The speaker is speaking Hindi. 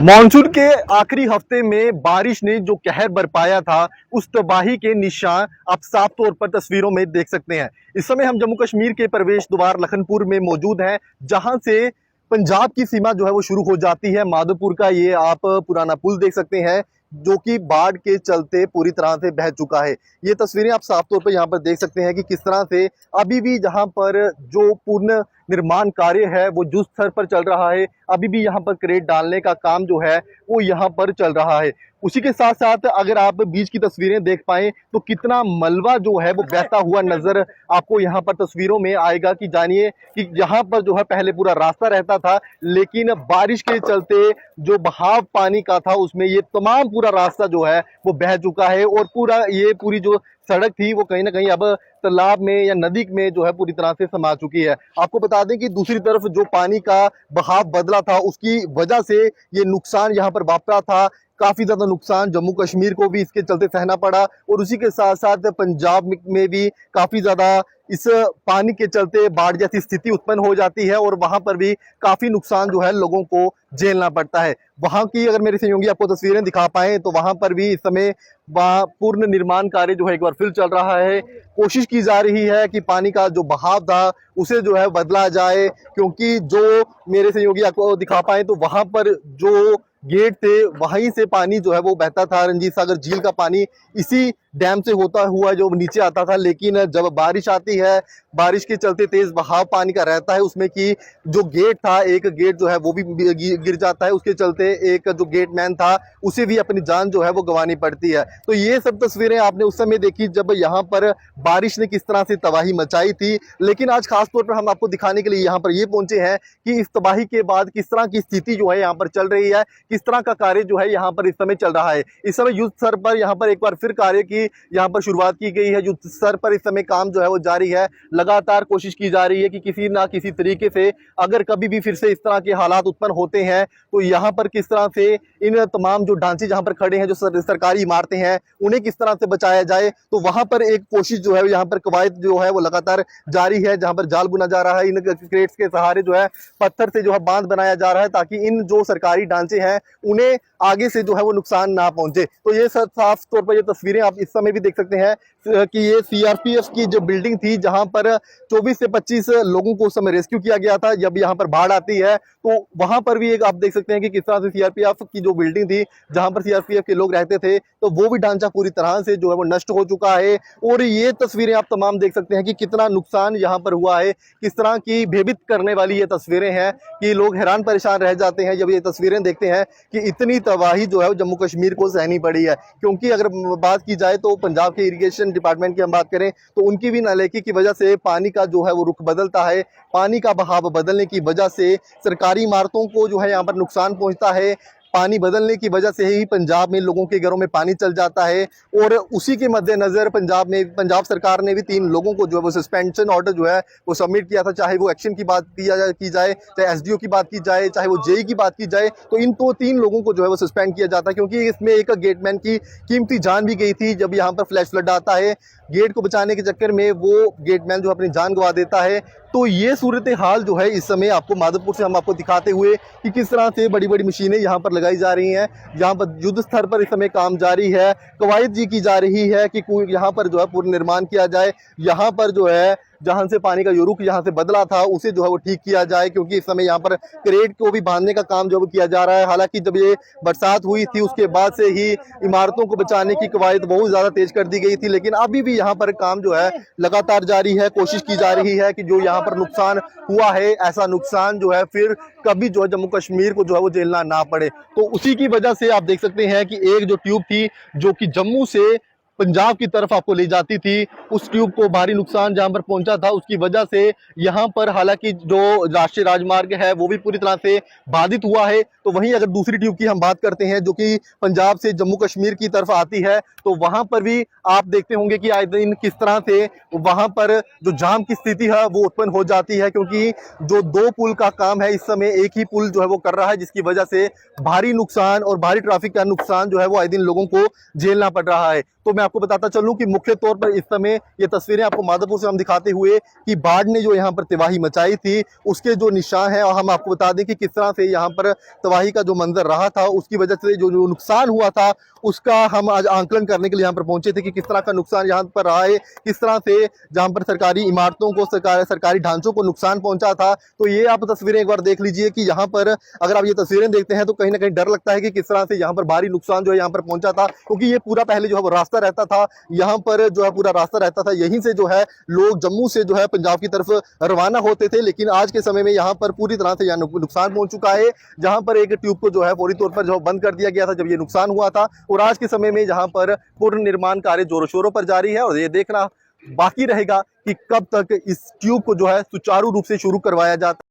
मॉनसून के आखिरी हफ्ते में बारिश ने जो कहर बरपाया था, उस तबाही के निशान आप साफ तौर पर तस्वीरों में देख सकते हैं। इस समय हम जम्मू कश्मीर के प्रवेश द्वार लखनपुर में मौजूद हैं, जहां से पंजाब की सीमा जो है वो शुरू हो जाती है। माधोपुर का ये आप पुराना पुल देख सकते हैं, जो कि बाढ़ के चलते पूरी तरह से बह चुका है। ये तस्वीरें आप साफ तौर पर यहाँ पर देख सकते हैं कि किस तरह से अभी भी जहाँ पर जो पूर्ण निर्माण कार्य है वो युद्ध स्तर पर चल रहा है। अभी भी यहाँ पर क्रेट डालने का काम जो है वो यहाँ पर चल रहा है। उसी के साथ साथ अगर आप बीच की तस्वीरें देख पाएं तो कितना मलबा जो है वो बहता हुआ नजर आपको यहाँ पर तस्वीरों में आएगा। कि जानिए कि यहाँ पर जो है पहले पूरा रास्ता रहता था, लेकिन बारिश के चलते जो बहाव पानी का था उसमें ये तमाम पूरा रास्ता जो है वो बह चुका है, और पूरी जो सड़क थी वो कहीं ना कहीं अब तालाब में या नदी में जो है पूरी तरह से समा चुकी है। आपको बता दें कि दूसरी तरफ जो पानी का बहाव बदला था, उसकी वजह से ये नुकसान यहाँ पर वापरा था। काफी ज्यादा नुकसान जम्मू कश्मीर को भी इसके चलते सहना पड़ा, और उसी के साथ साथ पंजाब में भी काफी ज्यादा इस पानी के चलते बाढ़ जैसी स्थिति उत्पन्न हो जाती है, और वहां पर भी काफी नुकसान जो है लोगों को झेलना पड़ता है। वहां की अगर मेरे सहयोगी आपको तस्वीरें दिखा पाए तो वहां पर भी इस समय वहां पूर्ण निर्माण कार्य जो है एक बार फिर चल रहा है। कोशिश की जा रही है कि पानी का जो बहाव था उसे जो है बदला जाए, क्योंकि जो मेरे सहयोगी आपको दिखा पाए तो वहां पर जो गेट थे वहीं से पानी जो है वो बहता था। रंजीत सागर झील का पानी इसी डैम से होता हुआ जो नीचे आता था, लेकिन जब बारिश आती है, बारिश के चलते तेज बहाव पानी का रहता है, उसमें की जो गेट था, एक गेट जो है वो भी गिर जाता है। उसके चलते एक जो गेटमैन था उसे भी अपनी जान जो है वो गंवानी पड़ती है। तो ये सब तस्वीरें आपने उस समय देखी जब यहाँ पर बारिश ने किस तरह से तबाही मचाई थी। लेकिन आज खास तौर पर हम आपको दिखाने के लिए यहाँ पर ये पहुंचे हैं कि इस तबाही के बाद किस तरह की स्थिति जो है यहाँ पर चल रही है, किस तरह का कार्य जो है यहाँ पर इस समय चल रहा है। इस समय युद्ध स्तर पर यहाँ पर एक बार फिर कार्य की यहाँ पर शुरुआत की गई है। युद्ध स्तर पर इस समय काम जो है वो जारी है। लगातार कोशिश की जा रही है कि किसी ना किसी तरीके से अगर कभी भी फिर से इस तरह के हालात उत्पन्न होते हैं तो यहाँ पर किस तरह से इन तमाम जो ढांचे जहाँ पर खड़े हैं, जो सरकारी इमारतें हैं, उन्हें किस तरह से बचाया जाए। तो वहां पर एक कोशिश जो है यहाँ पर कवायद जो है वो लगातार जारी है, जहां पर जाल बुना जा रहा है। इन क्रेट्स के सहारे जो है पत्थर से जो है बांध बनाया जा रहा है, ताकि इन जो सरकारी ढांचे हैं उन्हें आगे से जो है वो नुकसान ना पहुंचे। तो ये साफ तौर पर ये तस्वीरें आप इस समय भी देख सकते हैं कि ये सीआरपीएफ की जो बिल्डिंग थी, जहां पर 24 से 25 लोगों को उस समय रेस्क्यू किया गया था। जब यहाँ पर बाढ़ आती है तो वहां पर भी एक आप देख सकते हैं कि किस तरह से सीआरपीएफ की जो बिल्डिंग थी, जहां पर सीआरपीएफ के लोग रहते थे, तो वो भी ढांचा पूरी तरह से जो है वो नष्ट हो चुका है। और ये तस्वीरें आप तमाम देख सकते हैं कि कितना नुकसान यहाँ पर हुआ है। किस तरह की भयभीत करने वाली ये तस्वीरें हैं कि लोग हैरान परेशान रह जाते हैं जब ये तस्वीरें देखते हैं कि इतनी तबाही जो है जम्मू कश्मीर को सहनी पड़ी है। क्योंकि अगर बात की जाए तो पंजाब के इरिगेशन डिपार्टमेंट की हम बात करें तो उनकी भी नालायकी की वजह से पानी का जो है वो रुख बदलता है। पानी का बहाव बदलने की वजह से सरकारी इमारतों को जो है यहाँ पर नुकसान पहुंचता है। पानी बदलने की वजह से ही पंजाब में लोगों के घरों में पानी चल जाता है, और उसी के मद्देनजर पंजाब सरकार ने भी 3 लोगों को जो है वो सस्पेंशन ऑर्डर जो है वो सबमिट किया था। चाहे वो एक्शन की बात की जाए, चाहे एसडीओ की बात की जाए, चाहे वो जेई की बात की जाए, तो इन तो 3 लोगों को जो है वो सस्पेंड किया जाता है। क्योंकि इसमें एक गेटमैन की कीमती जान भी गई थी। जब यहाँ पर फ्लैश फ्लड आता है, गेट को बचाने के चक्कर में वो गेटमैन जो अपनी जान गंवा देता है। तो ये सूरत हाल जो है इस समय आपको माधोपुर से हम आपको दिखाते हुए कि किस तरह से बड़ी बड़ी मशीनें यहाँ पर लगाई जा रही हैं, जहाँ पर युद्ध स्तर पर इस समय काम जारी है। कवायद जी की जा रही है कि यहाँ पर जो है पूर्ण निर्माण किया जाए, यहाँ पर जो है जहां से पानी का जो रुख यहाँ से बदला था उसे जो है वो ठीक किया जाए। क्योंकि इस समय यहाँ पर क्रेट को भी बांधने का काम जो है किया जा रहा है। हालांकि जब ये बरसात हुई थी उसके बाद से ही इमारतों को बचाने की कवायद बहुत ज्यादा तेज कर दी गई थी, लेकिन अभी भी यहाँ पर काम जो है लगातार जारी है। कोशिश की जा रही है कि जो यहाँ पर नुकसान हुआ है, ऐसा नुकसान जो है फिर कभी जो है जम्मू कश्मीर को जो है वो झेलना ना पड़े। तो उसी की वजह से आप देख सकते हैं कि एक जो ट्यूब थी जो कि जम्मू से पंजाब की तरफ आपको ले जाती थी, उस ट्यूब को भारी नुकसान जहां पर पहुंचा था, उसकी वजह से यहां पर हालांकि जो राष्ट्रीय राजमार्ग है वो भी पूरी तरह से बाधित हुआ है। तो वहीं अगर दूसरी ट्यूब की हम बात करते हैं जो कि पंजाब से जम्मू कश्मीर की तरफ आती है, तो वहां पर भी आप देखते होंगे कि आए दिन किस तरह से वहां पर जो जाम की स्थिति है वो उत्पन्न हो जाती है। क्योंकि जो 2 पुल का काम है इस समय एक ही पुल जो है वो कर रहा है, जिसकी वजह से भारी नुकसान और भारी ट्रैफिक का नुकसान जो है वो आए दिन लोगों को झेलना पड़ रहा है। तो मैं आपको बताता चलूं कि मुख्य तौर पर इस समय ये तस्वीरें आपको माधोपुर से हम दिखाते हुए कि बाढ़ ने जो यहाँ पर तबाही मचाई थी उसके जो निशान हैं, और हम आपको बता दें कि किस तरह से यहाँ पर तबाही का जो मंजर रहा था, उसकी वजह से जो नुकसान हुआ था उसका हम आज आंकलन करने के लिए यहाँ पर पहुंचे थे कि किस तरह का नुकसान यहाँ पर रहा है, किस तरह से जहाँ पर सरकारी इमारतों को, सरकारी ढांचों को नुकसान पहुंचा था। तो ये आप तस्वीरें एक बार देख लीजिए कि यहाँ पर अगर आप ये तस्वीरें देखते हैं तो कहीं ना कहीं डर लगता है कि किस तरह से यहाँ पर भारी नुकसान जो है यहाँ पर पहुंचा था, क्योंकि ये पूरा पहले जो है वो रास्ता रहता था, यहाँ पर जो है पूरा रास्ता रहता था, यहीं से जो है लोग जम्मू से जो है पंजाब की तरफ रवाना होते थे। लेकिन आज के समय में यहाँ पर पूरी तरह से यहाँ नुकसान पहुंच चुका है, जहाँ पर एक ट्यूब को जो है फौरी तौर पर जो बंद कर दिया गया था जब ये नुकसान हुआ था, और आज के समय में यहाँ पर पुनर्निर्माण कार्य जोरों शोरों पर जारी है। और ये देखना बाकी रहेगा कि कब तक इस ट्यूब को जो है सुचारू रूप से शुरू करवाया जाता है।